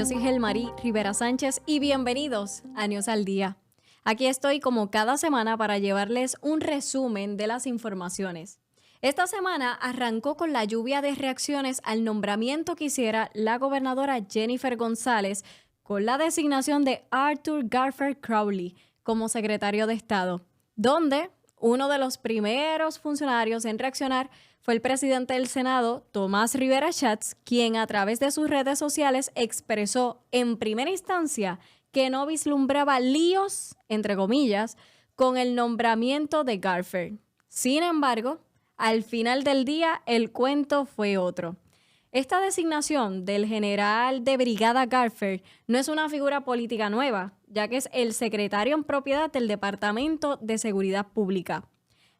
yo soy Gelmarí Rivera Sánchez y bienvenidos a News al Día. Aquí estoy como cada semana para llevarles un resumen de las informaciones. Esta semana arrancó con la lluvia de reacciones al nombramiento que hiciera la gobernadora Jennifer González con la designación de Arthur Garfer Crowley como secretario de Estado, donde uno de los primeros funcionarios en reaccionar fue el presidente del Senado, Tomás Rivera Schatz, quien a través de sus redes sociales expresó en primera instancia que no vislumbraba líos, entre comillas, con el nombramiento de Garfer. Sin embargo, al final del día, el cuento fue otro. Esta designación del general de brigada Garfer no es una figura política nueva, ya que es el secretario en propiedad del Departamento de Seguridad Pública.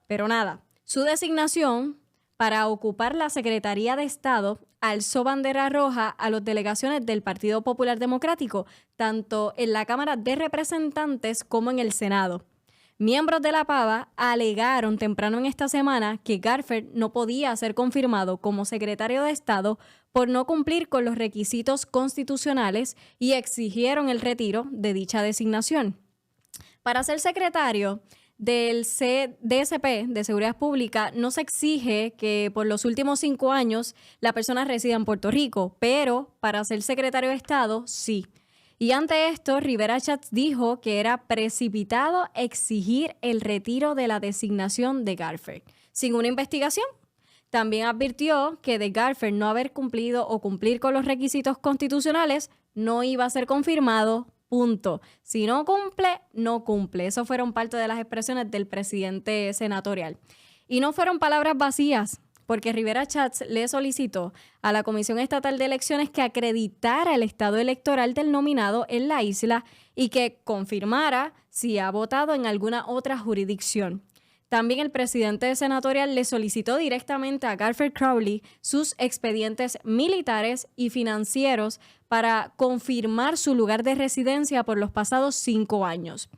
Pero nada, su designación para ocupar la Secretaría de Estado alzó bandera roja a las delegaciones del Partido Popular Democrático, tanto en la Cámara de Representantes como en el Senado. Miembros de la PAVA alegaron temprano en esta semana que Garfer no podía ser confirmado como secretario de Estado por no cumplir con los requisitos constitucionales y exigieron el retiro de dicha designación. Para ser secretario del DSP, de Seguridad Pública, no se exige que por los últimos 5 años la persona resida en Puerto Rico, pero para ser secretario de Estado, sí. Y ante esto, Rivera Schatz dijo que era precipitado exigir el retiro de la designación de Garfer, sin una investigación. También advirtió que de Garfer no haber cumplido o cumplir con los requisitos constitucionales no iba a ser confirmado. Punto. Si no cumple, no cumple. Eso fueron parte de las expresiones del presidente senatorial. Y no fueron palabras vacías, porque Rivera Schatz le solicitó a la Comisión Estatal de Elecciones que acreditara el estado electoral del nominado en la isla y que confirmara si ha votado en alguna otra jurisdicción. También el presidente senatorial le solicitó directamente a Garfer Crowley sus expedientes militares y financieros para confirmar su lugar de residencia por los pasados 5 años.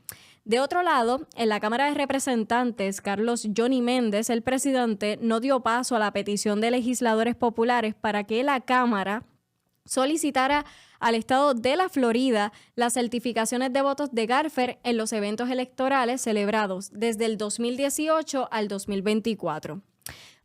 De otro lado, en la Cámara de Representantes, Carlos Johnny Méndez, el presidente, no dio paso a la petición de legisladores populares para que la Cámara solicitara al estado de la Florida las certificaciones de votos de Garfer en los eventos electorales celebrados desde el 2018 al 2024.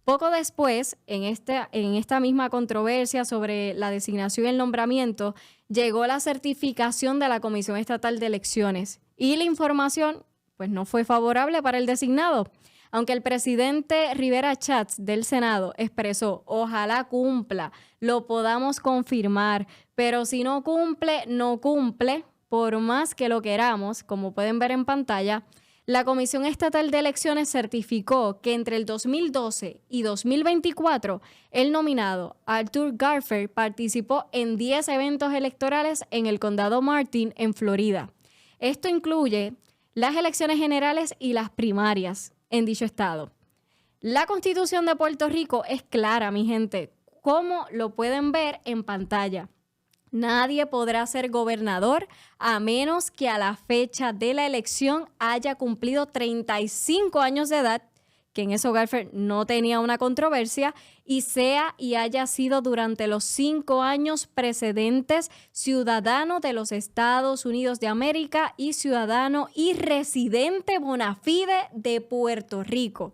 Poco después, en esta misma controversia sobre la designación y el nombramiento, llegó la certificación de la Comisión Estatal de Elecciones y la información pues, no fue favorable para el designado. Aunque el presidente Rivera Schatz del Senado expresó, ojalá cumpla, lo podamos confirmar, pero si no cumple, no cumple, por más que lo queramos, como pueden ver en pantalla, la Comisión Estatal de Elecciones certificó que entre el 2012 y 2024, el nominado Arthur Garfer participó en 10 eventos electorales en el condado Martin, en Florida. Esto incluye las elecciones generales y las primarias en dicho estado. La Constitución de Puerto Rico es clara, mi gente, como lo pueden ver en pantalla. Nadie podrá ser gobernador a menos que a la fecha de la elección haya cumplido 35 años de edad, que en eso Garfer no tenía una controversia, y sea y haya sido durante los 5 años precedentes ciudadano de los Estados Unidos de América y ciudadano y residente bona fide de Puerto Rico.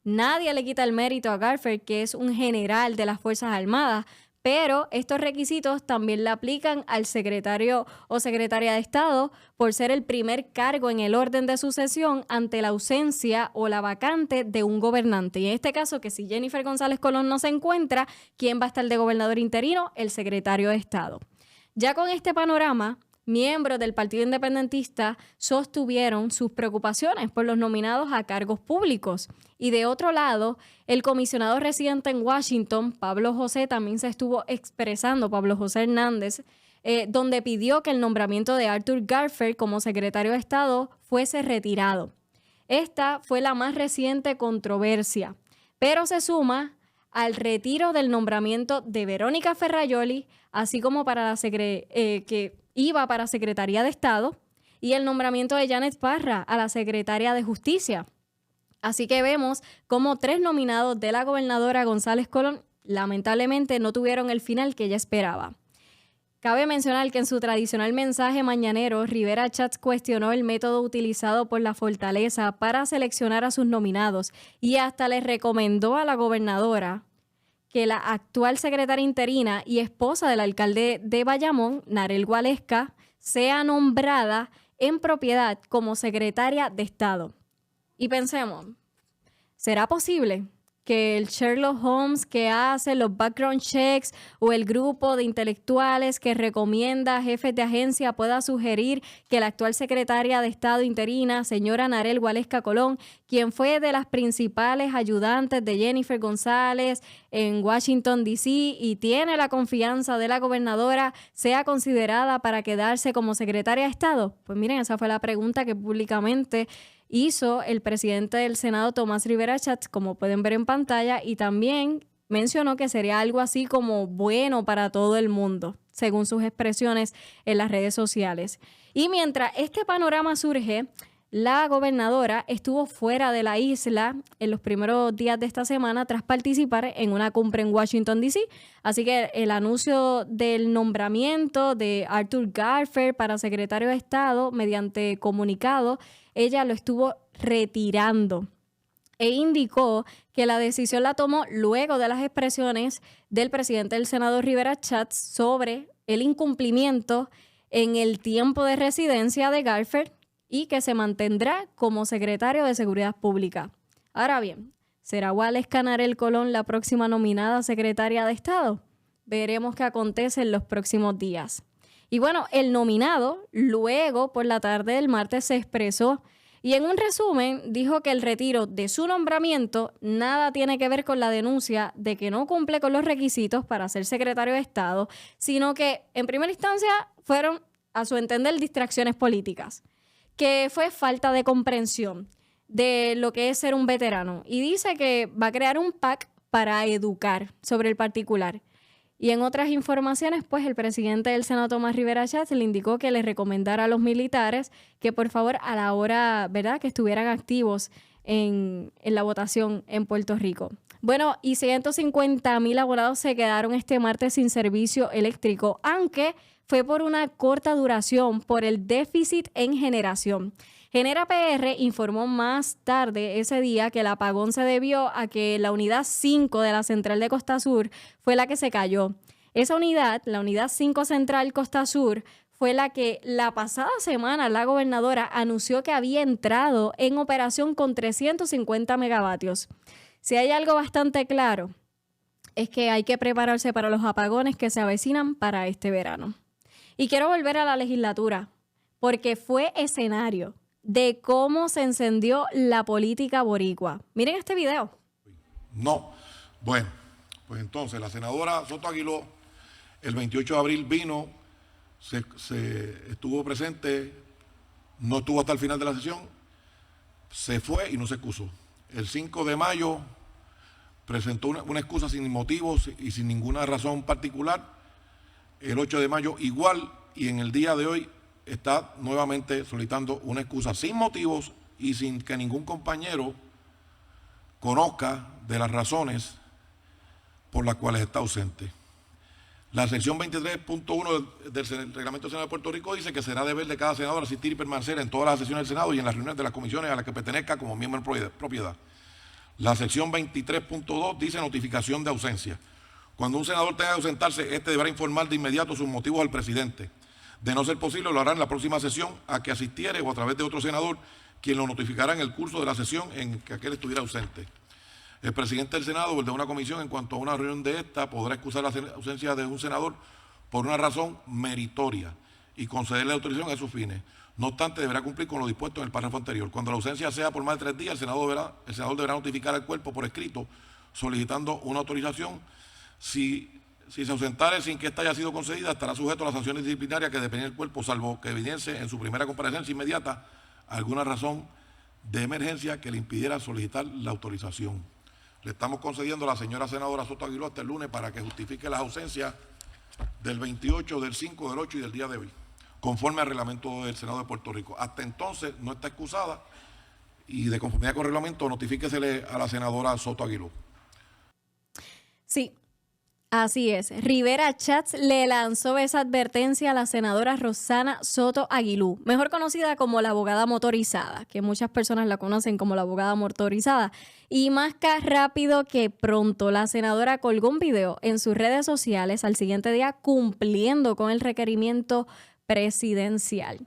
Nadie le quita el mérito a Garfer, que es un general de las Fuerzas Armadas, pero estos requisitos también le aplican al secretario o secretaria de Estado por ser el primer cargo en el orden de sucesión ante la ausencia o la vacante de un gobernante. Y en este caso, que si Jennifer González Colón no se encuentra, ¿quién va a estar de gobernador interino? El secretario de Estado. Ya con este panorama, miembros del Partido Independentista sostuvieron sus preocupaciones por los nominados a cargos públicos. Y de otro lado, el comisionado residente en Washington, Pablo José, también se estuvo expresando, Pablo José Hernández, donde pidió que el nombramiento de Arthur Garfer como secretario de Estado fuese retirado. Esta fue la más reciente controversia, pero se suma al retiro del nombramiento de Verónica Ferrajoli, así como para que iba para Secretaría de Estado, y el nombramiento de Janet Parra a la Secretaria de Justicia. Así que vemos cómo 3 nominados de la gobernadora González Colón lamentablemente no tuvieron el final que ella esperaba. Cabe mencionar que en su tradicional mensaje mañanero, Rivera Schatz cuestionó el método utilizado por la Fortaleza para seleccionar a sus nominados y hasta le recomendó a la gobernadora que la actual secretaria interina y esposa del alcalde de Bayamón, Narel Gualesca, sea nombrada en propiedad como secretaria de Estado. Y pensemos, ¿será posible que el Sherlock Holmes que hace los background checks o el grupo de intelectuales que recomienda a jefes de agencia pueda sugerir que la actual secretaria de Estado interina, señora Narel Gualesca Colón, quien fue de las principales ayudantes de Jennifer González en Washington, D.C. y tiene la confianza de la gobernadora, sea considerada para quedarse como secretaria de Estado? Pues miren, esa fue la pregunta que públicamente hizo el presidente del Senado, Tomás Rivera Schatz, como pueden ver en pantalla, y también mencionó que sería algo así como bueno para todo el mundo, según sus expresiones en las redes sociales. Y mientras este panorama surge, la gobernadora estuvo fuera de la isla en los primeros días de esta semana tras participar en una cumbre en Washington, D.C. Así que el anuncio del nombramiento de Arthur Garfer para secretario de Estado mediante comunicado, ella lo estuvo retirando e indicó que la decisión la tomó luego de las expresiones del presidente del Senado, Rivera Schatz, sobre el incumplimiento en el tiempo de residencia de Garfer y que se mantendrá como secretario de Seguridad Pública. Ahora bien, ¿será Gualesca Narel Colón la próxima nominada secretaria de Estado? Veremos qué acontece en los próximos días. Y bueno, el nominado luego por la tarde del martes se expresó y en un resumen dijo que el retiro de su nombramiento nada tiene que ver con la denuncia de que no cumple con los requisitos para ser secretario de Estado, sino que en primera instancia fueron, a su entender, distracciones políticas, que fue falta de comprensión de lo que es ser un veterano. Y dice que va a crear un PAC para educar sobre el particular. Y en otras informaciones, pues el presidente del Senado, Tomás Rivera Schatz, le indicó que le recomendara a los militares que por favor a la hora, ¿verdad?, que estuvieran activos en la votación en Puerto Rico. Bueno, y 150,000 abonados se quedaron este martes sin servicio eléctrico, aunque fue por una corta duración por el déficit en generación. Genera PR informó más tarde ese día que el apagón se debió a que la unidad 5 de la central de Costa Sur fue la que se cayó. Esa unidad, la unidad 5 central Costa Sur, fue la que la pasada semana la gobernadora anunció que había entrado en operación con 350 megavatios. Si hay algo bastante claro, es que hay que prepararse para los apagones que se avecinan para este verano. Y quiero volver a la legislatura, porque fue escenario de cómo se encendió la política boricua. Miren este video. No. Bueno, pues entonces la senadora Soto Aguiló el 28 de abril vino, se estuvo presente, no estuvo hasta el final de la sesión, se fue y no se excusó. El 5 de mayo presentó una excusa sin motivos y sin ninguna razón particular. El 8 de mayo igual, y en el día de hoy está nuevamente solicitando una excusa sin motivos y sin que ningún compañero conozca de las razones por las cuales está ausente. La sección 23.1 del Reglamento del Senado de Puerto Rico dice que será deber de cada senador asistir y permanecer en todas las sesiones del Senado y en las reuniones de las comisiones a las que pertenezca como miembro en propiedad. La sección 23.2 dice notificación de ausencia. Cuando un senador tenga que ausentarse, este deberá informar de inmediato sus motivos al presidente. De no ser posible, lo hará en la próxima sesión a que asistiere o a través de otro senador, quien lo notificará en el curso de la sesión en que aquel estuviera ausente. El presidente del Senado o el de una comisión, en cuanto a una reunión de esta, podrá excusar la ausencia de un senador por una razón meritoria y concederle autorización a sus fines. No obstante, deberá cumplir con lo dispuesto en el párrafo anterior. Cuando la ausencia sea por más de 3 días, el senador deberá notificar al cuerpo por escrito solicitando una autorización. Si se ausentare sin que esta haya sido concedida, estará sujeto a las sanciones disciplinarias que depende del cuerpo, salvo que evidencie en su primera comparecencia inmediata alguna razón de emergencia que le impidiera solicitar la autorización. Le estamos concediendo a la señora senadora Soto Aguiló hasta el lunes para que justifique las ausencias del 28, del 5, del 8 y del día de hoy, conforme al reglamento del Senado de Puerto Rico. Hasta entonces no está excusada y de conformidad con el reglamento notifíquesele a la senadora Soto Aguiló. Sí. Así es, Rivera Chats le lanzó esa advertencia a la senadora Roxana Soto Aguilú, mejor conocida como la abogada motorizada, que muchas personas la conocen como la abogada motorizada. Y más que rápido que pronto, la senadora colgó un video en sus redes sociales al siguiente día cumpliendo con el requerimiento presidencial.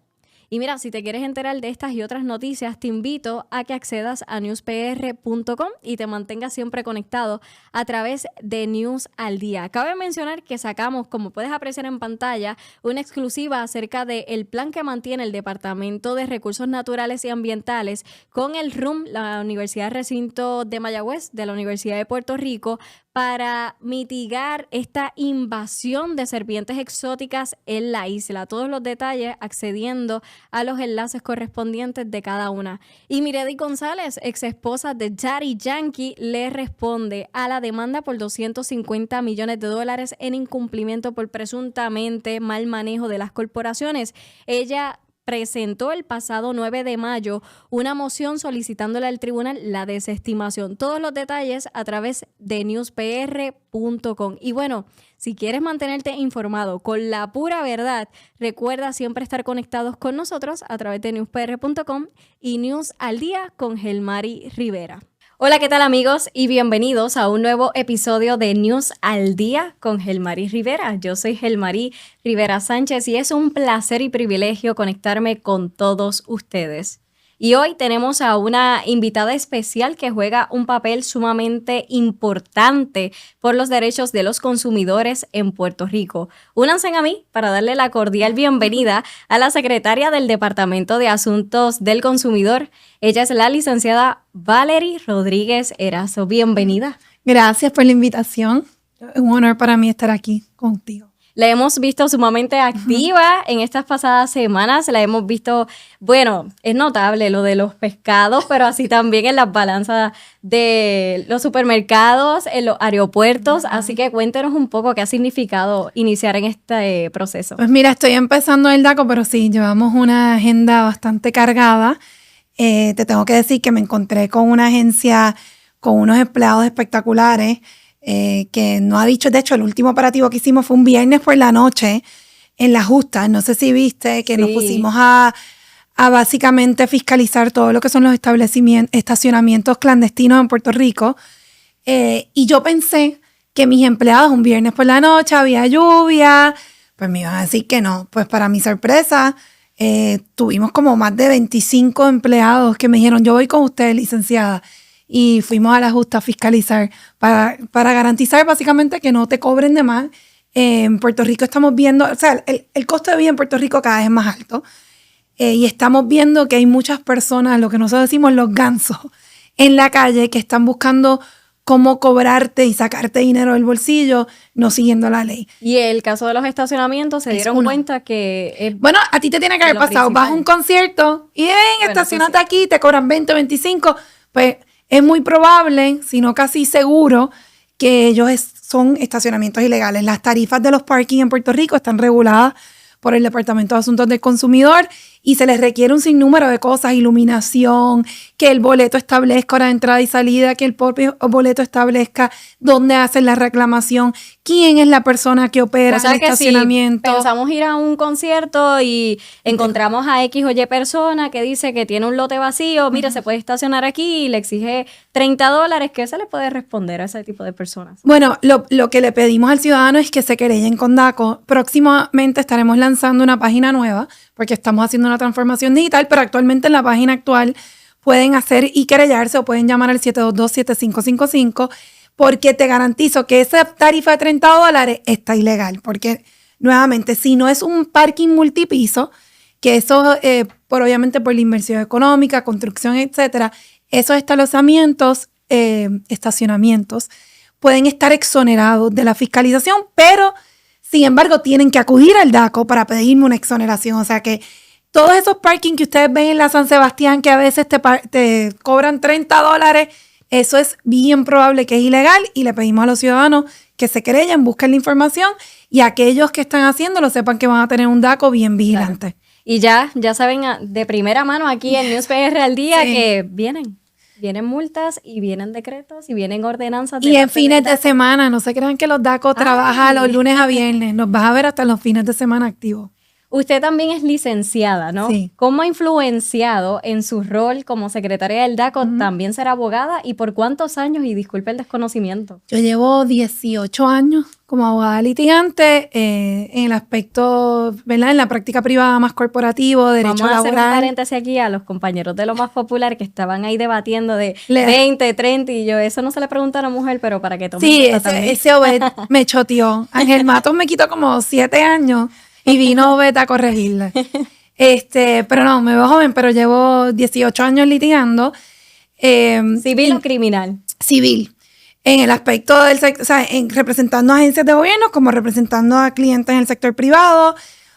Y mira, si te quieres enterar de estas y otras noticias, te invito a que accedas a newspr.com y te mantengas siempre conectado a través de News al Día. Cabe mencionar que sacamos, como puedes apreciar en pantalla, una exclusiva acerca del plan que mantiene el Departamento de Recursos Naturales y Ambientales con el RUM, la Universidad Recinto de Mayagüez, de la Universidad de Puerto Rico, para mitigar esta invasión de serpientes exóticas en la isla. Todos los detalles accediendo a los enlaces correspondientes de cada una. Y Miredi González, ex esposa de Daddy Yankee, le responde a la demanda por $250 millones en incumplimiento por presuntamente mal manejo de las corporaciones. Ella presentó el pasado 9 de mayo una moción solicitándole al tribunal la desestimación. Todos los detalles a través de newspr.com. Y bueno, si quieres mantenerte informado con la pura verdad, recuerda siempre estar conectados con nosotros a través de newspr.com y News al Día con Gelmari Rivera. Hola, ¿qué tal amigos? Y bienvenidos a un nuevo episodio de News al Día con Gelmari Rivera. Yo soy Gelmari Rivera Sánchez y es un placer y privilegio conectarme con todos ustedes. Y hoy tenemos a una invitada especial que juega un papel sumamente importante por los derechos de los consumidores en Puerto Rico. Únanse a mí para darle la cordial bienvenida a la secretaria del Departamento de Asuntos del Consumidor. Ella es la licenciada Valerie Rodríguez Erazo. Bienvenida. Gracias por la invitación. Es un honor para mí estar aquí contigo. La hemos visto sumamente activa en estas pasadas semanas. La hemos visto, bueno, es notable lo de los pescados, pero así también en las balanzas de los supermercados, en los aeropuertos. Así que cuéntenos un poco qué ha significado iniciar en este proceso. Pues mira, estoy empezando el DACO, pero sí, llevamos una agenda bastante cargada. Te tengo que decir que me encontré con una agencia con unos empleados espectaculares, que no ha dicho, de hecho el último operativo que hicimos fue un viernes por la noche en La Justa, no sé si viste, que sí. Nos pusimos a básicamente fiscalizar todo lo que son los estacionamientos clandestinos en Puerto Rico, y yo pensé que mis empleados un viernes por la noche había lluvia, pues me iban a decir que no. Pues para mi sorpresa tuvimos como más de 25 empleados que me dijeron yo voy con usted, licenciada. Y fuimos a La Justa a fiscalizar para garantizar básicamente que no te cobren de más. En Puerto Rico estamos viendo, o sea, el costo de vida en Puerto Rico cada vez es más alto. Y estamos viendo que hay muchas personas, lo que nosotros decimos los gansos, en la calle que están buscando cómo cobrarte y sacarte dinero del bolsillo, no siguiendo la ley. Y el caso de los estacionamientos, se dieron cuenta que... Bueno, a ti te tiene que haber pasado. Vas a un concierto y estacionate aquí, te cobran 20, 25, pues... Es muy probable, si no casi seguro, que ellos son estacionamientos ilegales. Las tarifas de los parking en Puerto Rico están reguladas por el Departamento de Asuntos del Consumidor y se les requiere un sinnúmero de cosas, iluminación, que el boleto establezca hora de entrada y salida, que el propio boleto establezca dónde hacen la reclamación, quién es la persona que opera el estacionamiento. Si pensamos ir a un concierto y encontramos a X o Y persona que dice que tiene un lote vacío, mira, se puede estacionar aquí y le exige $30, ¿qué se le puede responder a ese tipo de personas? Bueno, lo que le pedimos al ciudadano es que se querellen con DACO. Próximamente estaremos lanzando una página nueva porque estamos haciendo una transformación digital, pero actualmente en la página actual pueden hacer y querellarse o pueden llamar al 722-7555 porque te garantizo que esa tarifa de $30 está ilegal. Porque, nuevamente, si no es un parking multipiso, que eso, obviamente por la inversión económica, construcción, etcétera, esos estacionamientos pueden estar exonerados de la fiscalización, pero sin embargo tienen que acudir al DACO para pedirme una exoneración. O sea que todos esos parking que ustedes ven en la San Sebastián que a veces te cobran $30, eso es bien probable que es ilegal y le pedimos a los ciudadanos que se querellen, busquen la información y aquellos que están haciéndolo sepan que van a tener un DACO bien vigilante. Claro. Y ya saben de primera mano aquí en News PR al Día que vienen. Vienen multas y vienen decretos y vienen ordenanzas. Y en fines de semana, no se crean que los DACO trabajan los lunes a viernes, nos vas a ver hasta los fines de semana activos. Usted también es licenciada, ¿no? Sí. ¿Cómo ha influenciado en su rol como secretaria del DACO también ser abogada y por cuántos años? Y disculpe el desconocimiento. Yo llevo 18 años como abogada litigante en el aspecto, ¿verdad? En la práctica privada más corporativo, derecho Vamos a hacer un laboral. paréntesis aquí a los compañeros de lo más popular que estaban ahí debatiendo de 20, 30 y yo, eso no se le pregunta a una mujer, pero para que tome Sí, nota también. ese Obed me choteó. Ángel Matos me quitó como 7 años y vino Obed a corregirle. Pero no, me veo joven, pero llevo 18 años litigando. ¿Civil o criminal? Civil. En el aspecto del sector, o sea, representando a agencias de gobierno como representando a clientes en el sector privado,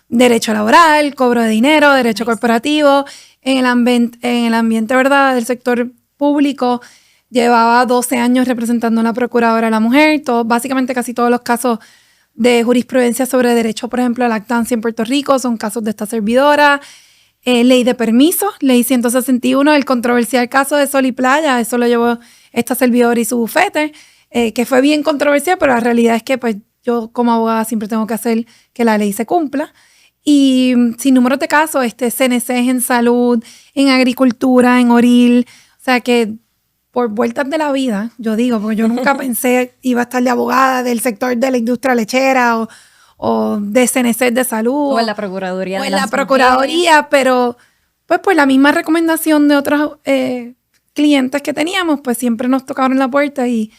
derecho laboral, cobro de dinero, derecho corporativo. En el ambiente, ¿verdad?, del sector público, llevaba 12 años representando a la Procuradora de la Mujer, básicamente casi todos los casos de jurisprudencia sobre derecho, por ejemplo, a lactancia en Puerto Rico, son casos de esta servidora. Ley de permisos, ley 161, el controversial caso de Sol y Playa, eso lo llevó esta servidora y su bufete, que fue bien controversial, pero la realidad es que pues, yo como abogada siempre tengo que hacer que la ley se cumpla. Y sin números de casos, CNCs en salud, en agricultura, en oril, o sea que por vueltas de la vida, yo digo, porque yo nunca pensé iba a estar de abogada del sector de la industria lechera o de CNC de salud. O en la Procuraduría. O en la Procuraduría, pero pues por la misma recomendación de otros clientes que teníamos, pues siempre nos tocaron la puerta y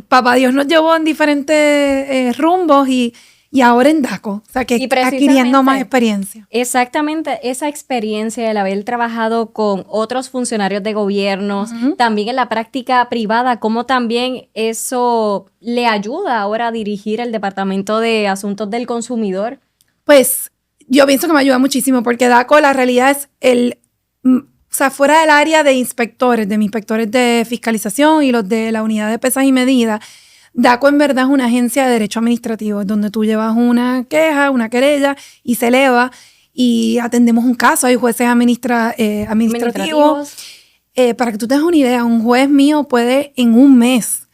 papá Dios nos llevó en diferentes rumbos y ahora en DACO, o sea que adquiriendo más experiencia. Exactamente, esa experiencia, el haber trabajado con otros funcionarios de gobierno, también en la práctica privada, cómo también eso le ayuda ahora a dirigir el Departamento de Asuntos del Consumidor. Pues yo pienso que me ayuda muchísimo porque DACO la realidad es o sea, fuera del área de inspectores, de mis inspectores de fiscalización y los de la unidad de pesas y medidas, DACO en verdad es una agencia de derecho administrativo, es donde tú llevas una queja, una querella y se eleva y atendemos un caso. Hay jueces administrativos. Para que tú tengas una idea, un juez mío puede en un mes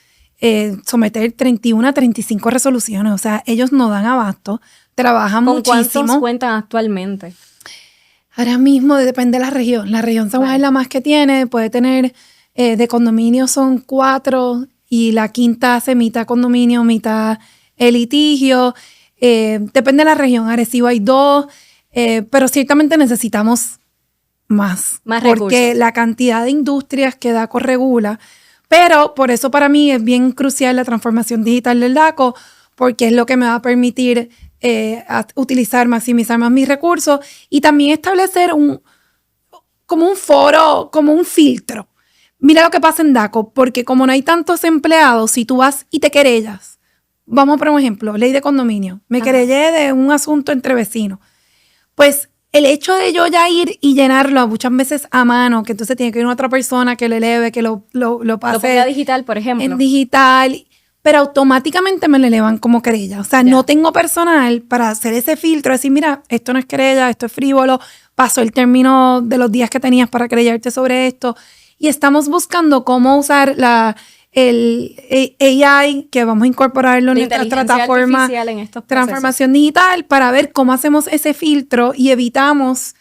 someter 31 a 35 resoluciones. O sea, ellos no dan abasto, trabajan muchísimo. ¿Con cuántos cuentan actualmente? Ahora mismo depende de la región. La región San Juan es la más que tiene, puede tener, de condominio son 4 y la quinta hace mitad condominio, mitad litigio. Depende de la región. Arecibo hay 2, pero ciertamente necesitamos más recursos. Porque la cantidad de industrias que DACO regula, pero por eso para mí es bien crucial la transformación digital del DACO, porque es lo que me va a permitir maximizar más mis recursos y también establecer como un foro, como un filtro. Mira lo que pasa en DACO, porque como no hay tantos empleados, si tú vas y te querellas, vamos a poner un ejemplo, ley de condominio, me querellé de un asunto entre vecinos, pues el hecho de yo ya ir y llenarlo muchas veces a mano, que entonces tiene que ir otra persona que lo eleve, que lo pase. Lo ponga digital, por ejemplo. En digital, pero automáticamente me lo elevan como querella. O sea, no tengo personal para hacer ese filtro, decir, mira, esto no es querella, esto es frívolo, pasó el término de los días que tenías para querellarte sobre esto. Y estamos buscando cómo usar el AI, que vamos a incorporarlo en nuestra plataforma transformación digital, para ver cómo hacemos ese filtro y evitamos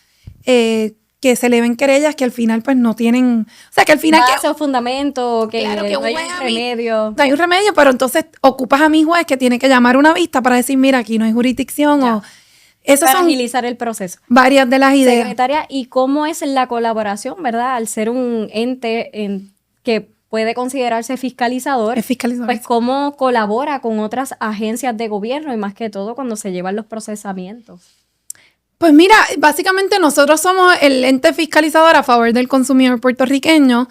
que se eleven querellas que al final pues no tienen, o sea que al final base o fundamento, que no hay un remedio. No hay un remedio, pero entonces ocupas a mi juez que tiene que llamar una vista para decir, mira, aquí no hay jurisdicción o para agilizar el proceso. Varias de las ideas. Secretaria, ¿y cómo es la colaboración, verdad? Al ser un ente que puede considerarse fiscalizador, pues cómo colabora con otras agencias de gobierno y más que todo cuando se llevan los procesamientos. Pues mira, básicamente nosotros somos el ente fiscalizador a favor del consumidor puertorriqueño.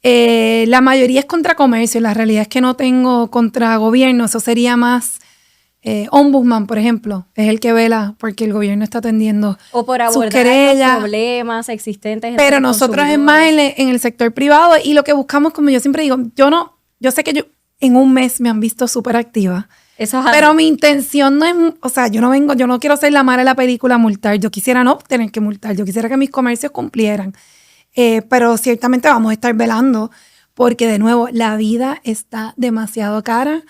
La mayoría es contra comercio, la realidad es que no tengo contra gobierno, eso sería más ombudsman, por ejemplo, es el que vela porque el gobierno está atendiendo o por abordar sus querellas, los problemas existentes. Pero nosotros es más en el sector privado y lo que buscamos, como yo siempre digo, yo sé que en un mes me han visto súper activa. Pero mi intención no es, o sea, yo no quiero ser la mala de la película multar. Yo quisiera no tener que multar, yo quisiera que mis comercios cumplieran. pero ciertamente vamos a estar velando porque, de nuevo, la vida está demasiado cara.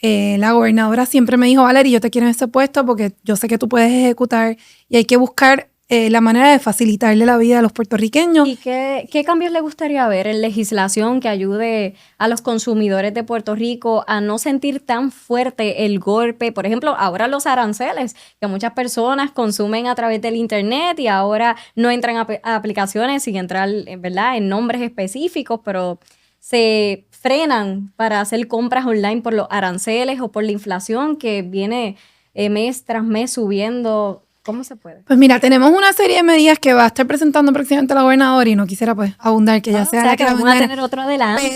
La gobernadora siempre me dijo, Valerie, yo te quiero en ese puesto porque yo sé que tú puedes ejecutar y hay que buscar la manera de facilitarle la vida a los puertorriqueños. ¿Y qué cambios le gustaría ver en legislación que ayude a los consumidores de Puerto Rico a no sentir tan fuerte el golpe? Por ejemplo, ahora los aranceles, que muchas personas consumen a través del internet y ahora no entran a aplicaciones sin entrar, ¿verdad?, en nombres específicos, pero se frenan para hacer compras online por los aranceles o por la inflación que viene mes tras mes subiendo. ¿Cómo se puede? Pues mira, tenemos una serie de medidas que va a estar presentando próximamente la gobernadora y no quisiera pues abundar que ya sea la que vamos a tener otro adelante.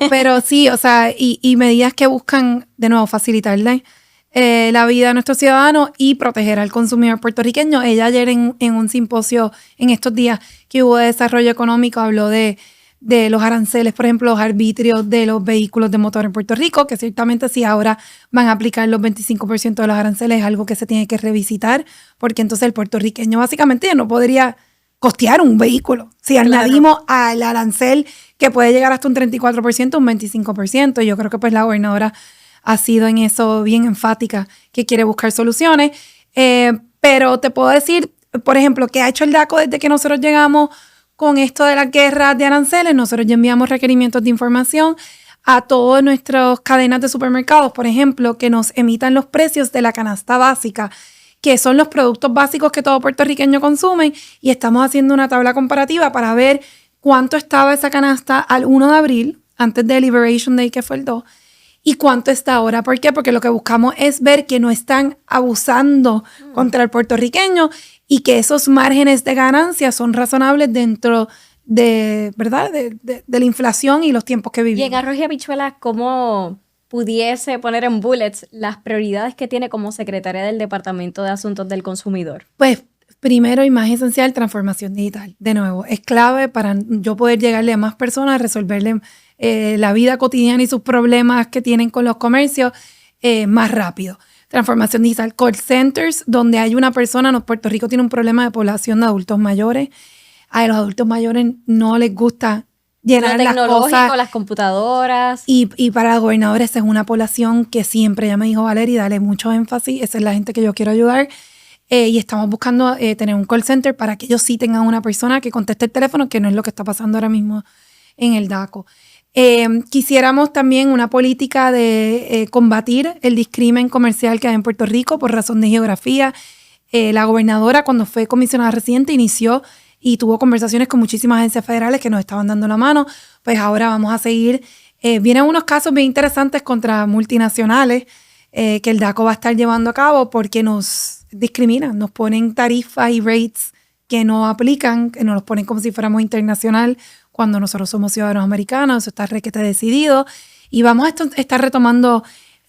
Pero sí, o sea, y medidas que buscan, de nuevo, facilitarle la vida a nuestros ciudadanos y proteger al consumidor puertorriqueño. Ella ayer en un simposio en estos días que hubo de desarrollo económico habló de los aranceles, por ejemplo, los arbitrios de los vehículos de motor en Puerto Rico, que ciertamente si ahora van a aplicar los 25% de los aranceles es algo que se tiene que revisitar, porque entonces el puertorriqueño básicamente ya no podría costear un vehículo. Si añadimos al arancel que puede llegar hasta un 34%, un 25%, yo creo que pues la gobernadora ha sido en eso bien enfática, que quiere buscar soluciones, pero te puedo decir, por ejemplo, que ha hecho el DACO desde que nosotros llegamos con esto de las guerras de aranceles. Nosotros ya enviamos requerimientos de información a todas nuestras cadenas de supermercados, por ejemplo, que nos emitan los precios de la canasta básica, que son los productos básicos que todo puertorriqueño consume, y estamos haciendo una tabla comparativa para ver cuánto estaba esa canasta al 1 de abril, antes de Liberation Day, que fue el 2, y cuánto está ahora. ¿Por qué? Porque lo que buscamos es ver que no están abusando contra el puertorriqueño y que esos márgenes de ganancia son razonables dentro de, ¿verdad?, de la inflación y los tiempos que vivimos. Y en Arroz y Habichuelas, ¿cómo pudiese poner en bullets las prioridades que tiene como secretaria del Departamento de Asuntos del Consumidor? Pues primero y más esencial, transformación digital. De nuevo, es clave para yo poder llegarle a más personas, resolverle la vida cotidiana y sus problemas que tienen con los comercios más rápido. Transformación digital, call centers, donde hay una persona. Puerto Rico tiene un problema de población de adultos mayores. A los adultos mayores no les gusta llenar las cosas. Las computadoras. Y para la gobernadora esa es una población que siempre, ya me dijo Valerie, dale mucho énfasis, esa es la gente que yo quiero ayudar. Y estamos buscando tener un call center para que ellos sí tengan una persona que conteste el teléfono, que no es lo que está pasando ahora mismo en el DACO. Quisiéramos también una política de combatir el discrimen comercial que hay en Puerto Rico por razón de geografía. La gobernadora, cuando fue comisionada residente, inició y tuvo conversaciones con muchísimas agencias federales que nos estaban dando la mano. Pues ahora vamos a seguir. Vienen unos casos bien interesantes contra multinacionales que el DACO va a estar llevando a cabo porque nos discriminan, nos ponen tarifas y rates que no aplican, que nos los ponen como si fuéramos internacional cuando nosotros somos ciudadanos americanos. Eso está requete decidido. Y vamos a estar retomando,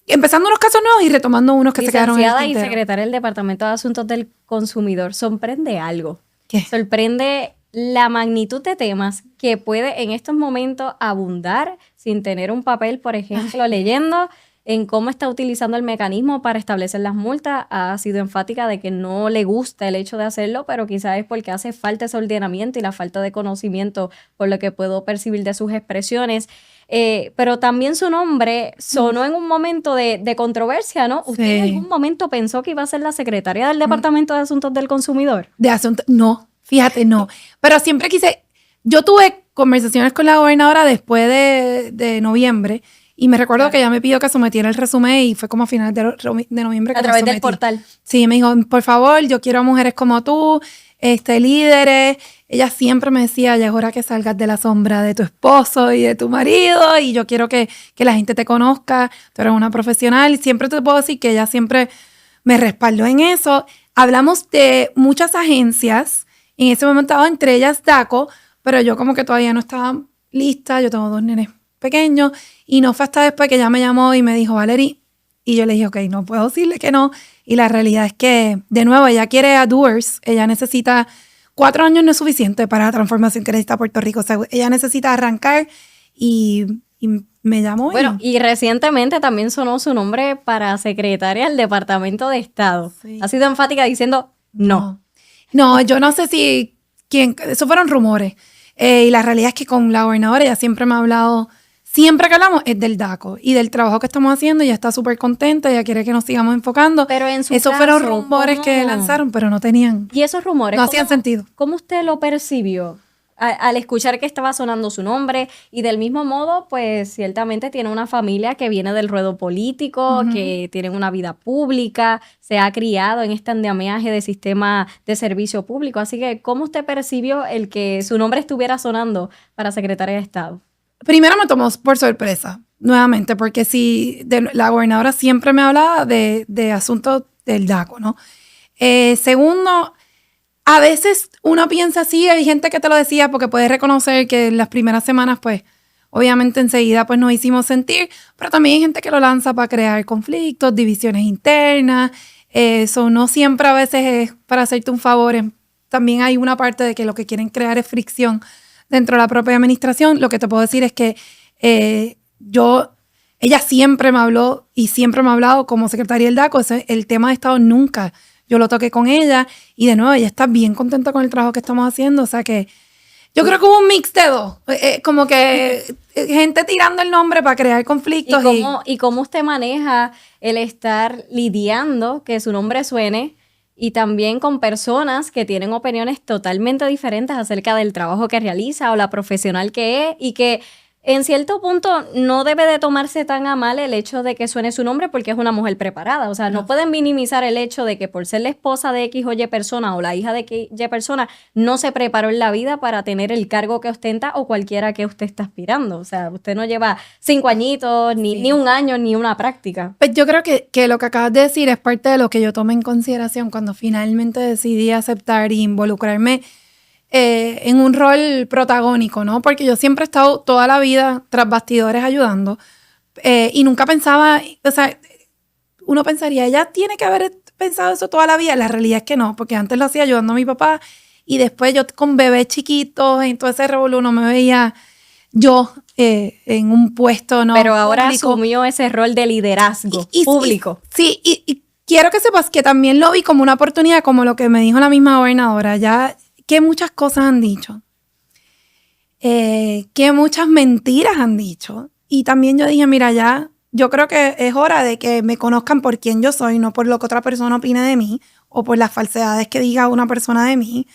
empezando unos casos nuevos y retomando unos que se quedaron en el tintero. Licenciada y secretaria del Departamento de Asuntos del Consumidor, sorprende algo. ¿Qué? Sorprende la magnitud de temas que puede en estos momentos abundar sin tener un papel, por ejemplo, leyendo en cómo está utilizando el mecanismo para establecer las multas. Ha sido enfática de que no le gusta el hecho de hacerlo, pero quizás es porque hace falta ese ordenamiento y la falta de conocimiento, por lo que puedo percibir de sus expresiones. Pero también su nombre sonó en un momento de controversia, ¿no? ¿Usted en algún momento pensó que iba a ser la secretaria del Departamento de Asuntos del Consumidor? No, fíjate, no. Pero siempre quise, yo tuve conversaciones con la gobernadora después de noviembre. Y me recuerdo que ella me pidió que sometiera el resumen y fue como a finales de noviembre que a través del portal. Sí, me dijo, por favor, yo quiero a mujeres como tú, líderes. Ella siempre me decía, ya es hora que salgas de la sombra de tu esposo y de tu marido y yo quiero que la gente te conozca, tú eres una profesional. Y siempre te puedo decir que ella siempre me respaldó en eso. Hablamos de muchas agencias, en ese momento estaba entre ellas DACO, pero yo como que todavía no estaba lista, yo tengo 2 nenes pequeños, y no fue hasta después que ella me llamó y me dijo, Valerie, y yo le dije, ok, no puedo decirle que no, y la realidad es que, de nuevo, ella quiere a doers, ella necesita, 4 años no es suficiente para la transformación que necesita Puerto Rico, o sea, ella necesita arrancar, y me llamó. Bueno, y recientemente también sonó su nombre para secretaria del Departamento de Estado. Sí. Ha sido enfática diciendo no. No, yo no sé si, esos fueron rumores. Y la realidad es que con la gobernadora ella siempre me ha hablado, siempre que hablamos es del DACO y del trabajo que estamos haciendo. Ella está súper contenta, ella quiere que nos sigamos enfocando. Pero en su Esos caso, fueron rumores que lanzaron, pero no tenían, Y esos rumores, no hacían sentido. ¿cómo usted lo percibió al escuchar que estaba sonando su nombre? Y del mismo modo, pues ciertamente tiene una familia que viene del ruedo político, que tienen una vida pública, se ha criado en este andamiaje de sistema de servicio público. Así que, ¿cómo usted percibió el que su nombre estuviera sonando para secretaria de Estado? Primero me tomó por sorpresa, nuevamente, porque la gobernadora siempre me hablaba de asuntos del DACO, ¿no? Segundo, a veces uno piensa así, hay gente que te lo decía porque puedes reconocer que en las primeras semanas, pues, obviamente enseguida pues nos hicimos sentir, pero también hay gente que lo lanza para crear conflictos, divisiones internas, eso no siempre a veces es para hacerte un favor, también hay una parte de que lo que quieren crear es fricción dentro de la propia administración. Lo que te puedo decir es que ella siempre me habló y siempre me ha hablado como secretaria del DACO, el tema de Estado nunca yo lo toqué con ella y de nuevo ella está bien contenta con el trabajo que estamos haciendo, o sea que yo creo que hubo un mix de dos, como que gente tirando el nombre para crear conflictos. ¿Y cómo usted maneja el estar lidiando que su nombre suene y también con personas que tienen opiniones totalmente diferentes acerca del trabajo que realiza o la profesional que es, y que en cierto punto no debe de tomarse tan a mal el hecho de que suene su nombre porque es una mujer preparada? O sea, no pueden minimizar el hecho de que por ser la esposa de X o Y persona o la hija de X o Y persona no se preparó en la vida para tener el cargo que ostenta o cualquiera que usted está aspirando. O sea, usted no lleva 5 añitos, ni un año, ni una práctica. Pues yo creo que lo que acabas de decir es parte de lo que yo tomé en consideración cuando finalmente decidí aceptar e involucrarme en un rol protagónico, ¿no? Porque yo siempre he estado toda la vida tras bastidores ayudando y nunca pensaba, o sea, uno pensaría, ella tiene que haber pensado eso toda la vida. La realidad es que no, porque antes lo hacía ayudando a mi papá y después yo con bebés chiquitos, en todo ese revolú no me veía yo en un puesto, ¿no? Pero ahora público. asumió ese rol de liderazgo público. Sí, y quiero que sepas que también lo vi como una oportunidad, como lo que me dijo la misma gobernadora, ya que muchas cosas han dicho, que muchas mentiras han dicho. Y también yo dije, mira, ya, yo creo que es hora de que me conozcan por quién yo soy, no por lo que otra persona opine de mí o por las falsedades que diga una persona de mí.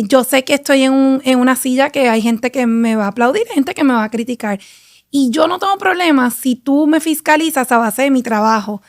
Yo sé que estoy en una silla que hay gente que me va a aplaudir, gente que me va a criticar. Y yo no tengo problema si tú me fiscalizas a base de mi trabajo,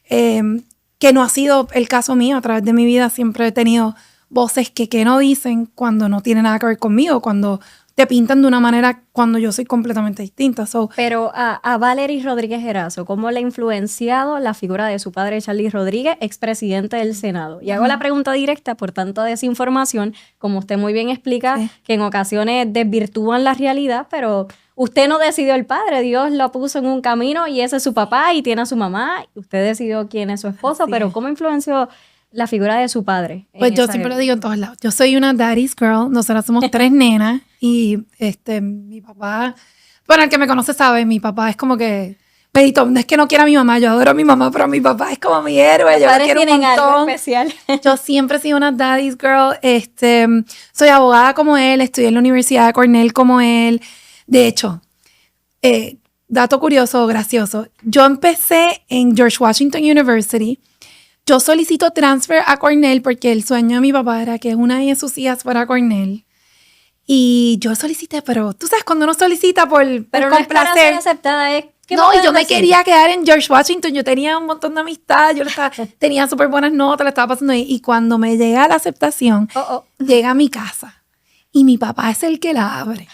que no ha sido el caso mío. A través de mi vida siempre he tenido voces que no dicen cuando no tiene nada que ver conmigo, cuando te pintan de una manera cuando yo soy completamente distinta. Pero a Valery Rodríguez Erazo, ¿cómo le ha influenciado la figura de su padre, Charlie Rodríguez, expresidente del Senado? Y hago la pregunta directa por tanta desinformación, como usted muy bien explica, que en ocasiones desvirtúan la realidad, pero usted no decidió el padre, Dios lo puso en un camino y ese es su papá y tiene a su mamá, y usted decidió quién es su esposo, pero ¿cómo influenció la figura de su padre? Pues yo siempre lo digo en todos lados. Yo soy una daddy's girl. Nosotras somos 3 nenas y mi papá, bueno, el que me conoce sabe, mi papá es como que, Pedito, no es que no quiera a mi mamá, yo adoro a mi mamá, pero mi papá es como mi héroe, yo lo quiero un montón. Algo especial. Yo siempre he sido una daddy's girl. Soy abogada como él, estudié en la Universidad de Cornell como él. De hecho, dato curioso, gracioso, yo empecé en George Washington University. Yo solicito transfer a Cornell porque el sueño de mi papá era que una de sus hijas fuera a Cornell. Y yo solicité, pero tú sabes, cuando uno solicita pero no es para ser aceptada, no, y yo me quería quedar en George Washington. Yo tenía un montón de amistad, tenía súper buenas notas, le estaba pasando ahí. Y cuando me llega la aceptación, llega a mi casa y mi papá es el que la abre.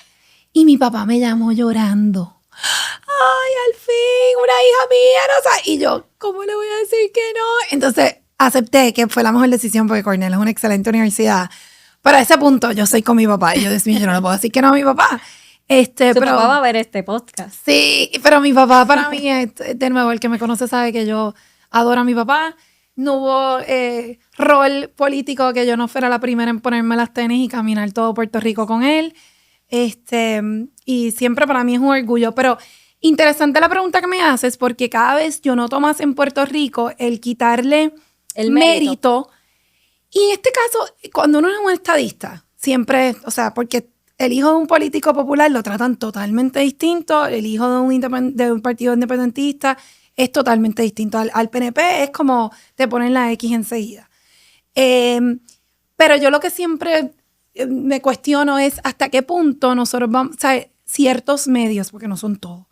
Y mi papá me llamó llorando. ¡Ay, al fin, una hija mía! No sé. Y yo, ¿cómo le voy a decir que no? Entonces acepté que fue la mejor decisión porque Cornell es una excelente universidad. Pero a ese punto yo soy con mi papá y yo decía, yo no le puedo decir que no a mi papá. Su papá va a ver este podcast. Sí, pero mi papá para mí, de nuevo, el que me conoce sabe que yo adoro a mi papá. No hubo rol político que yo no fuera la primera en ponerme las tenis y caminar todo Puerto Rico con él. Y siempre para mí es un orgullo. Pero interesante la pregunta que me haces, porque cada vez yo noto más en Puerto Rico el quitarle el mérito. Y en este caso, cuando uno es un estadista, siempre, o sea, porque el hijo de un político popular lo tratan totalmente distinto, el hijo de un partido independentista es totalmente distinto. Al PNP es como te ponen la X enseguida. Pero yo lo que siempre me cuestiono es hasta qué punto nosotros vamos, o sea, ciertos medios, porque no son todos,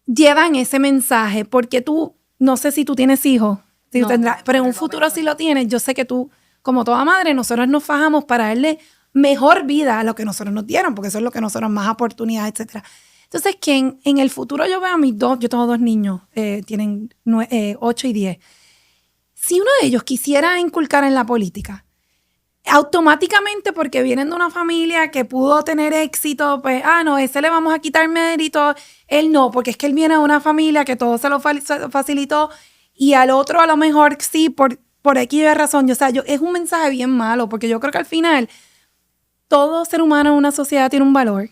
llevan ese mensaje, porque tú, no sé si tú tienes hijos, si No, tendrás, pero en un futuro si lo tienes, yo sé que tú, como toda madre, nosotros nos fajamos para darle mejor vida a lo que nosotros nos dieron, porque eso es lo que nosotros más oportunidades, etcétera. Entonces, que en el futuro yo veo a mis dos, yo tengo dos niños, tienen 8 y 10. Si uno de ellos quisiera inculcar en la política, automáticamente porque vienen de una familia que pudo tener éxito, pues, no, ese le vamos a quitar mérito, él no, porque es que él viene de una familia que todo se lo facilitó y al otro a lo mejor sí, por X razón. O sea, es un mensaje bien malo, porque yo creo que al final todo ser humano en una sociedad tiene un valor,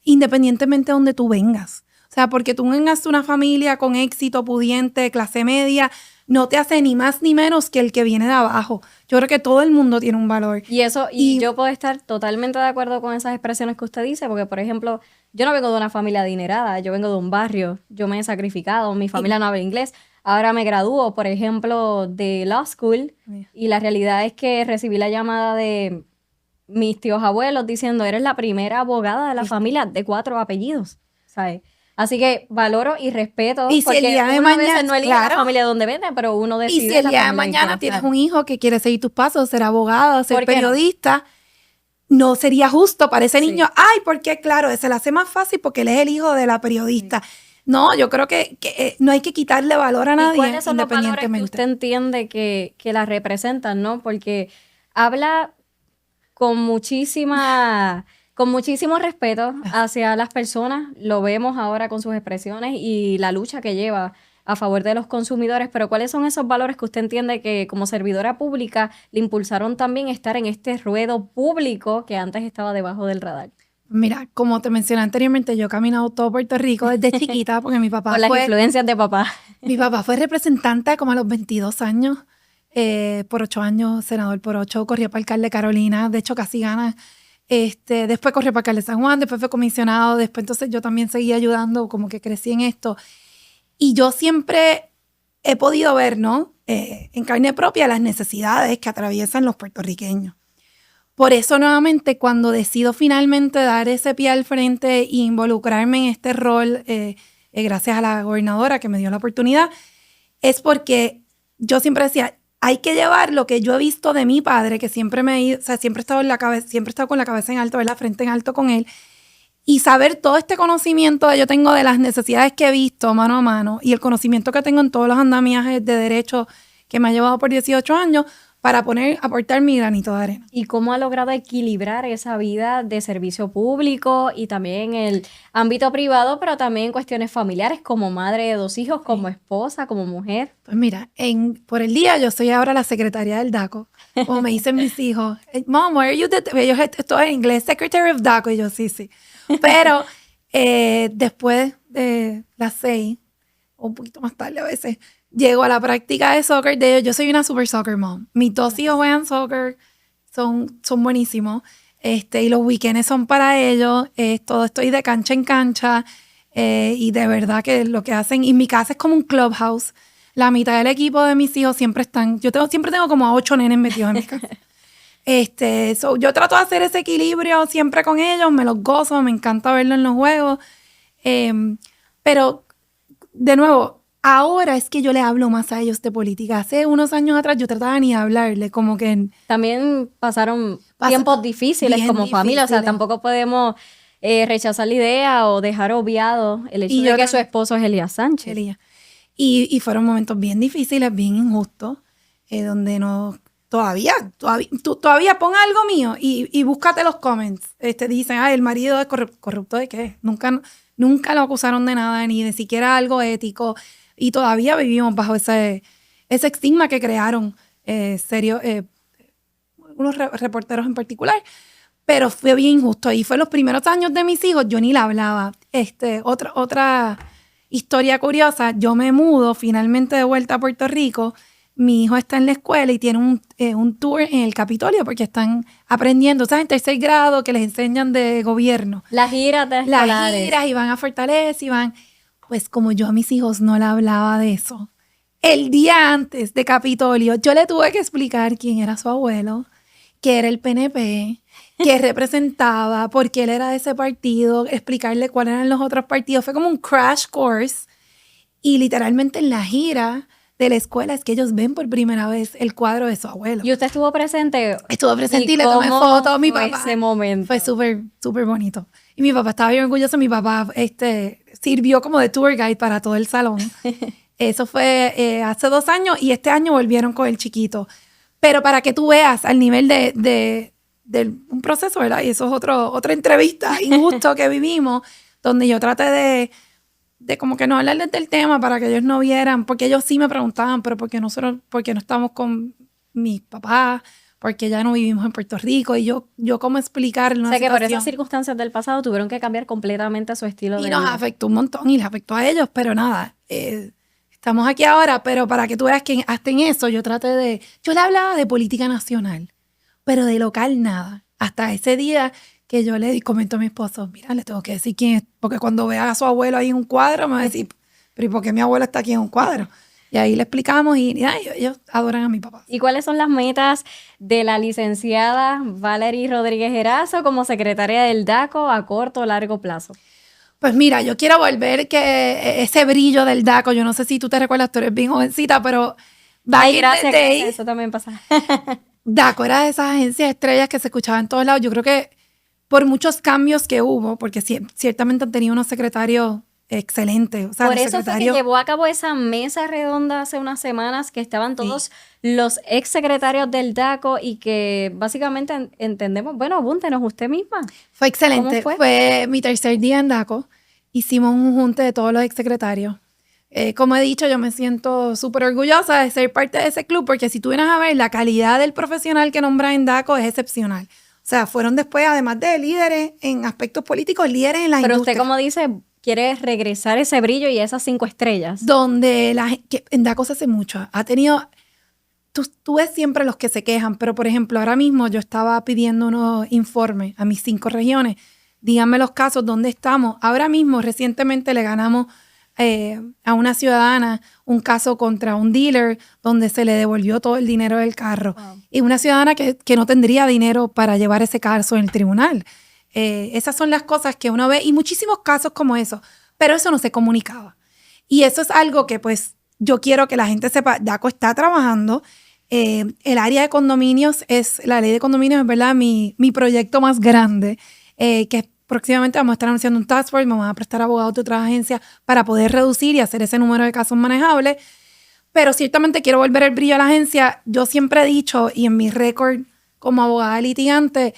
independientemente de donde tú vengas. O sea, porque tú vengas de una familia con éxito, pudiente, clase media, no te hace ni más ni menos que el que viene de abajo. Yo creo que todo el mundo tiene un valor. Y yo puedo estar totalmente de acuerdo con esas expresiones que usted dice, porque, por ejemplo, yo no vengo de una familia adinerada, yo vengo de un barrio, yo me he sacrificado, mi familia no habla inglés, ahora me gradúo, por ejemplo, de law school, y la realidad es que recibí la llamada de mis tíos abuelos diciendo, eres la primera abogada de la familia de 4 apellidos, ¿sabes? Así que valoro y respeto, y si porque el día de uno a mañana, veces no elige la familia donde vende, pero uno decide. Y si el la día de familia en que mañana va a tienes estar. un hijo que quiere seguir tus pasos, ser abogado, ser ¿Por qué no? periodista, no sería justo para ese Sí. niño. Ay, porque claro, se le hace más fácil porque él es el hijo de la periodista. No, yo creo que no hay que quitarle valor a ¿Y nadie cuáles son los valores que independientemente. usted entiende que la representan, no? Porque habla con muchísimo respeto hacia las personas, lo vemos ahora con sus expresiones y la lucha que lleva a favor de los consumidores, pero ¿cuáles son esos valores que usted entiende que como servidora pública le impulsaron también a estar en este ruedo público que antes estaba debajo del radar? Mira, como te mencioné anteriormente, yo he caminado todo Puerto Rico desde chiquita porque mi papá Por las influencias de papá. Mi papá fue representante como a los 22 años, por 8 años, senador por 8, corría para alcalde de Carolina, de hecho casi gana. Después corrió para alcalde de San Juan, después fue comisionado, después entonces yo también seguí ayudando, como que crecí en esto. Y yo siempre he podido ver, ¿no? En carne propia las necesidades que atraviesan los puertorriqueños. Por eso, nuevamente, cuando decido finalmente dar ese pie al frente e involucrarme en este rol, gracias a la gobernadora que me dio la oportunidad, es porque yo siempre decía, hay que llevar lo que yo he visto de mi padre, que siempre siempre he estado siempre he estado con la cabeza en alto, la frente en alto con él, y saber todo este conocimiento que yo tengo de las necesidades que he visto mano a mano y el conocimiento que tengo en todos los andamiajes de derecho que me ha llevado por 18 años para aportar mi granito de arena. ¿Y cómo ha logrado equilibrar esa vida de servicio público y también el ámbito privado, pero también en cuestiones familiares, como madre de 2 hijos, como esposa, como mujer? Pues mira, por el día yo soy ahora la secretaria del DACO, como me dicen mis hijos. Mom, where are you? Ellos esto en inglés, Secretary of DACO, y yo sí. Pero después de las 6, o un poquito más tarde a veces, llego a la práctica de soccer de ellos. Yo soy una super soccer mom. Mis 2 hijos juegan soccer, son buenísimos. Y los weekends son para ellos. Todo estoy de cancha en cancha. Y de verdad que lo que hacen, y mi casa es como un clubhouse. La mitad del equipo de mis hijos siempre están, siempre tengo como a 8 nenes metidos en mi casa. Yo trato de hacer ese equilibrio siempre con ellos, me los gozo, me encanta verlo en los juegos. Pero, de nuevo, ahora es que yo le hablo más a ellos de política. Hace unos años atrás yo trataba ni de hablarle, como que... También pasaron tiempos difíciles como familia, o sea, tampoco podemos rechazar la idea o dejar obviado el hecho de que su esposo es Elías Sánchez. Y fueron momentos bien difíciles, bien injustos, donde no... Todavía pon algo mío y búscate los comments. Dicen, el marido es corrupto ¿de qué? Nunca lo acusaron de nada, ni de siquiera algo ético. Y todavía vivimos bajo ese estigma que crearon unos reporteros en particular. Pero fue bien injusto. Y fue los primeros años de mis hijos, yo ni la hablaba. Otra historia curiosa, yo me mudo finalmente de vuelta a Puerto Rico. mi hijo está en la escuela y tiene un tour en el Capitolio porque están aprendiendo, ¿sabes? En tercer grado que les enseñan de gobierno. Las giras de escolares. Las giras y van a Fortaleza y van... Pues como yo a mis hijos no le hablaba de eso, el día antes de Capitolio yo le tuve que explicar quién era su abuelo, qué era el PNP, qué representaba, por qué él era de ese partido, explicarle cuáles eran los otros partidos. Fue como un crash course y literalmente en la gira de la escuela es que ellos ven por primera vez el cuadro de su abuelo. ¿Y usted estuvo presente? Estuvo presente y le tomé fotos a mi fue papá. ese momento? Fue súper, súper bonito. Y mi papá estaba bien orgulloso. Mi papá sirvió como de tour guide para todo el salón. Eso fue hace 2 años y este año volvieron con el chiquito. Pero para que tú veas al nivel de un proceso, ¿verdad? Y eso es otra entrevista injusto que vivimos, donde yo traté de como que no hablarles del tema para que ellos no vieran, porque ellos sí me preguntaban, pero ¿por qué no estamos con mis papás? Porque ya no vivimos en Puerto Rico y yo cómo explicar una que por esas situación. circunstancias del pasado tuvieron que cambiar completamente su estilo de vida. Y nos afectó un montón y les afectó a ellos, pero nada, estamos aquí ahora, pero para que tú veas que hasta en eso yo le hablaba de política nacional, pero de local nada. Hasta ese día que yo le comento a mi esposo, mira, le tengo que decir quién es, porque cuando vea a su abuelo ahí en un cuadro me va a decir, pero ¿y por qué mi abuelo está aquí en un cuadro? Y ahí le explicamos y ellos adoran a mi papá. ¿Y cuáles son las metas de la licenciada Valerie Rodríguez Erazo como secretaria del DACO a corto o largo plazo? Pues mira, yo quiero volver que ese brillo del DACO, yo no sé si tú te recuerdas, tú eres bien jovencita, pero Ay, gracias, eso también pasa. DACO era de esas agencias estrellas que se escuchaba en todos lados. Yo creo que por muchos cambios que hubo, porque ciertamente han tenido unos secretarios excelentes. O sea, por eso fue que llevó a cabo esa mesa redonda hace unas semanas que estaban todos los ex secretarios del DACO y que básicamente entendemos, bueno, apúntenos usted misma. Fue excelente. ¿Cómo fue? Fue mi tercer día en DACO. Hicimos un junte de todos los ex secretarios. Como he dicho, yo me siento súper orgullosa de ser parte de ese club porque si tú vienes a ver, la calidad del profesional que nombra en DACO es excepcional. O sea, fueron después, además de líderes en aspectos políticos, líderes en la industria. Pero usted, como dice, quiere regresar ese brillo y esas 5 estrellas. Donde en DACO se hace mucho. Ha tenido... Tú ves siempre los que se quejan, pero por ejemplo, ahora mismo yo estaba pidiendo unos informes a mis 5 regiones. Díganme los casos, ¿dónde estamos? Ahora mismo, recientemente le ganamos a una ciudadana un caso contra un dealer donde se le devolvió todo el dinero del carro. Wow. Y una ciudadana que no tendría dinero para llevar ese caso en el tribunal. Esas son las cosas que uno ve y muchísimos casos como eso, pero eso no se comunicaba. Y eso es algo que pues yo quiero que la gente sepa. DACO está trabajando. El área de condominios la ley de condominios es verdad mi proyecto más grande, que próximamente vamos a estar anunciando un task force, me van a prestar abogados de otras agencias para poder reducir y hacer ese número de casos manejables. Pero ciertamente quiero volver el brillo a la agencia. Yo siempre he dicho, y en mi récord como abogada litigante,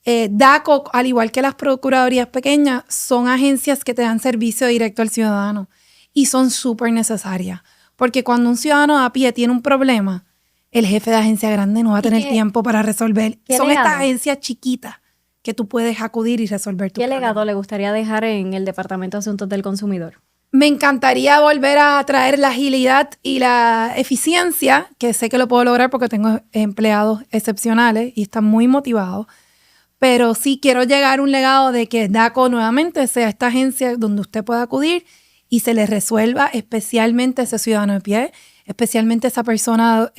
DACO, al igual que las procuradurías pequeñas, son agencias que te dan servicio directo al ciudadano y son súper necesarias. Porque cuando un ciudadano a pie tiene un problema, el jefe de agencia grande no va a tener tiempo para resolver. Son estas agencias chiquitas que tú puedes acudir y resolver tu problema. ¿Qué legado le gustaría dejar en el Departamento de Asuntos del Consumidor? Me encantaría volver a traer la agilidad y la eficiencia, que sé que lo puedo lograr porque tengo empleados excepcionales y están muy motivados. Pero sí quiero llegar a un legado de que DACO nuevamente sea esta agencia donde usted pueda acudir y se le resuelva especialmente a ese ciudadano de pie, especialmente a esa persona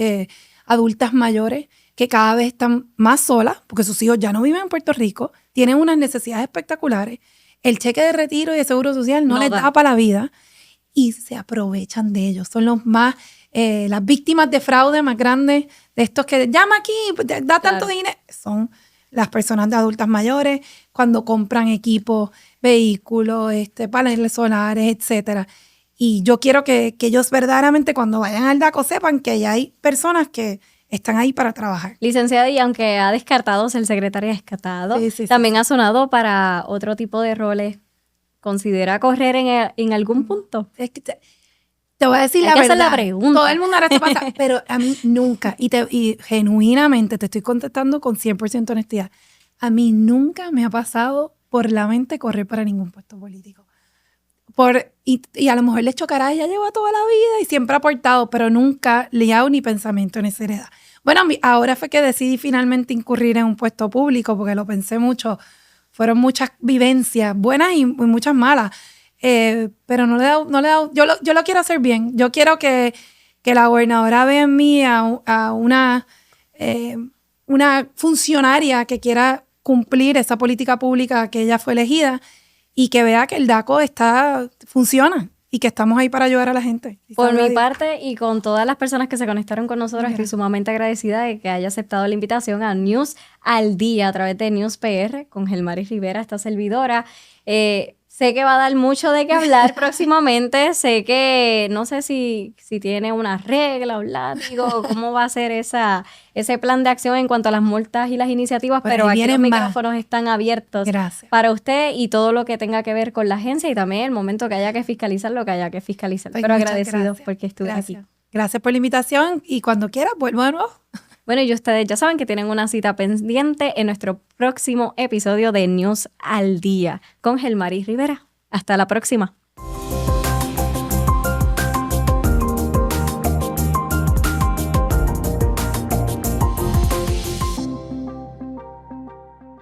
adultas mayores que cada vez están más solas porque sus hijos ya no viven en Puerto Rico, tienen unas necesidades espectaculares, el cheque de retiro y de seguro social no les da para la vida y se aprovechan de ellos. Son los más, las víctimas de fraude más grandes de estos que llama aquí, da tanto dinero. Son las personas de adultas mayores cuando compran equipos, vehículos, paneles solares, etcétera. Y yo quiero que ellos verdaderamente cuando vayan al DACO sepan que ya hay personas que están ahí para trabajar. Licenciada, y aunque ha descartado ser secretaria descartado, también ha sonado para otro tipo de roles. ¿Considera correr en algún punto? Es que te voy a decir la verdad. Esa es la pregunta. Todo el mundo ahora se pasa, pero a mí nunca, y genuinamente te estoy contestando con 100% honestidad, a mí nunca me ha pasado por la mente correr para ningún puesto político. y a lo mejor le chocará, ella lleva toda la vida y siempre ha aportado, pero nunca liado ni pensamiento en esa heredad. Bueno, ahora fue que decidí finalmente incurrir en un puesto público porque lo pensé mucho. Fueron muchas vivencias, buenas y muchas malas. Pero no le he dado, yo lo quiero hacer bien. Yo quiero que la gobernadora vea en mí a una funcionaria que quiera cumplir esa política pública que ella fue elegida y que vea que el DACO funciona y que estamos ahí para ayudar a la gente. Por mi parte y con todas las personas que se conectaron con nosotros, estoy sumamente agradecida de que haya aceptado la invitación a News al Día a través de News PR con Gelmaris Rivera, esta servidora. Sé que va a dar mucho de qué hablar próximamente. Sé que no sé si tiene una regla o látigo, cómo va a ser ese plan de acción en cuanto a las multas y las iniciativas, pero aquí los micrófonos están abiertos para usted y todo lo que tenga que ver con la agencia y también el momento que haya que fiscalizar lo que haya que fiscalizar. Pero agradecidos porque estuve aquí. Gracias por la invitación y cuando quiera vuelvo de nuevo. Bueno, y ustedes ya saben que tienen una cita pendiente en nuestro próximo episodio de News al Día con Gelmaris Rivera. Hasta la próxima.